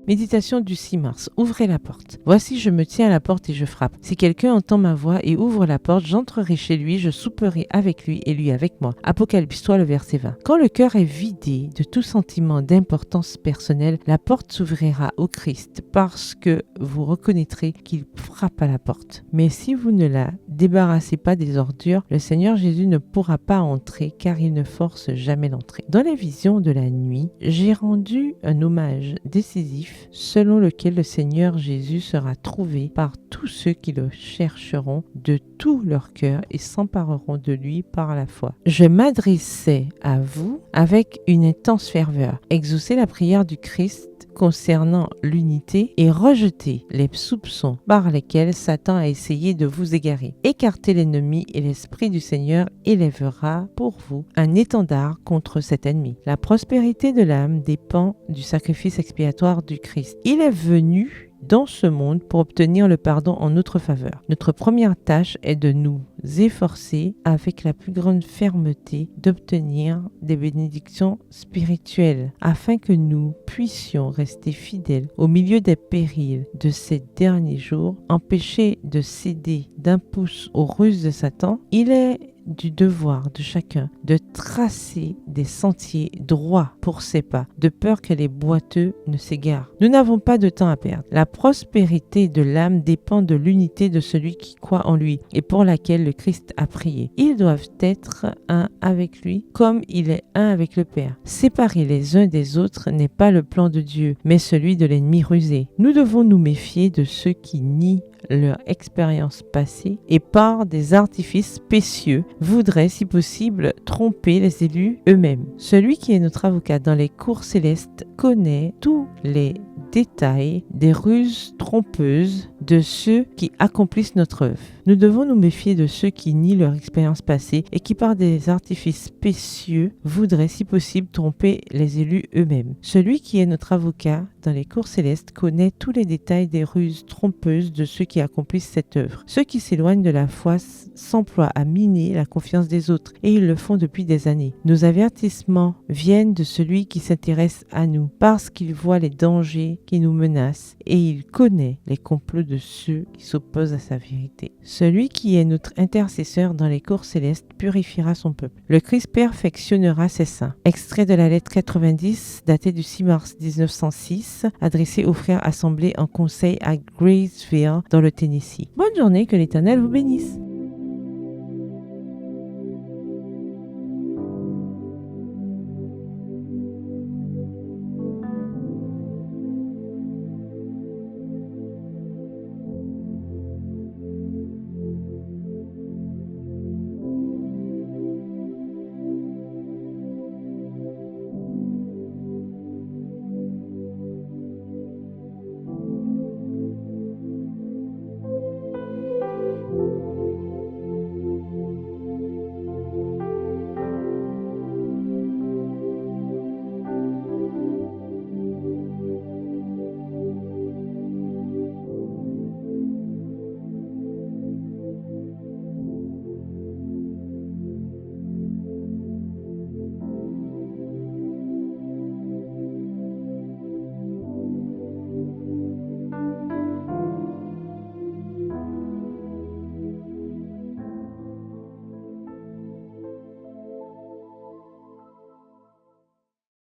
Méditation du 6 mars. Ouvrez la porte. Voici, je me tiens à la porte et je frappe. Si quelqu'un entend ma voix et ouvre la porte, j'entrerai chez lui, je souperai avec lui et lui avec moi. Apocalypse 3, le verset 20. Quand le cœur est vidé de tout sentiment d'importance personnelle, la porte s'ouvrira au Christ parce que vous reconnaîtrez qu'il frappe à la porte. Mais si vous ne la débarrassez pas des ordures, le Seigneur Jésus ne pourra pas entrer car il ne force jamais l'entrée. Dans la vision de la nuit, j'ai rendu un hommage décisif selon lequel le Seigneur Jésus sera trouvé par tous ceux qui le chercheront de tout leur cœur et s'empareront de lui par la foi. Je m'adressais à vous avec une intense ferveur. Exaucez la prière du Christ concernant l'unité et rejeter les soupçons par lesquels Satan a essayé de vous égarer. Écartez l'ennemi et l'Esprit du Seigneur élèvera pour vous un étendard contre cet ennemi. La prospérité de l'âme dépend du sacrifice expiatoire du Christ. Il est venu dans ce monde pour obtenir le pardon en notre faveur. Notre première tâche est de nous efforcer avec la plus grande fermeté d'obtenir des bénédictions spirituelles afin que nous puissions rester fidèles au milieu des périls de ces derniers jours, empêcher de céder d'un pouce aux ruses de Satan. Il est du devoir de chacun de tracer des sentiers droits pour ses pas, de peur que les boiteux ne s'égarent. Nous n'avons pas de temps à perdre. La prospérité de l'âme dépend de l'unité de celui qui croit en lui et pour laquelle le Christ a prié. Ils doivent être un avec lui comme il est un avec le Père. Séparer les uns des autres n'est pas le plan de Dieu, mais celui de l'ennemi rusé. Nous devons nous méfier de ceux qui nient leur expérience passée et par des artifices spécieux voudraient, si possible, tromper les élus eux-mêmes. Celui qui est notre avocat dans les cours célestes connaît tous les détails des ruses trompeuses de ceux qui accomplissent notre œuvre. Nous devons nous méfier de ceux qui nient leur expérience passée et qui par des artifices spécieux voudraient si possible tromper les élus eux-mêmes. Celui qui est notre avocat dans les cours célestes connaît tous les détails des ruses trompeuses de ceux qui accomplissent cette œuvre. Ceux qui s'éloignent de la foi s'emploient à miner la confiance des autres et ils le font depuis des années. Nos avertissements viennent de celui qui s'intéresse à nous parce qu'il voit les dangers qui nous menacent et il connaît les complots de ceux qui s'opposent à sa vérité. Celui qui est notre intercesseur dans les cours célestes purifiera son peuple. Le Christ perfectionnera ses saints. Extrait de la lettre 90 datée du 6 mars 1906 adressée aux frères assemblés en conseil à Graceville dans le Tennessee. Bonne journée, que l'Éternel vous bénisse.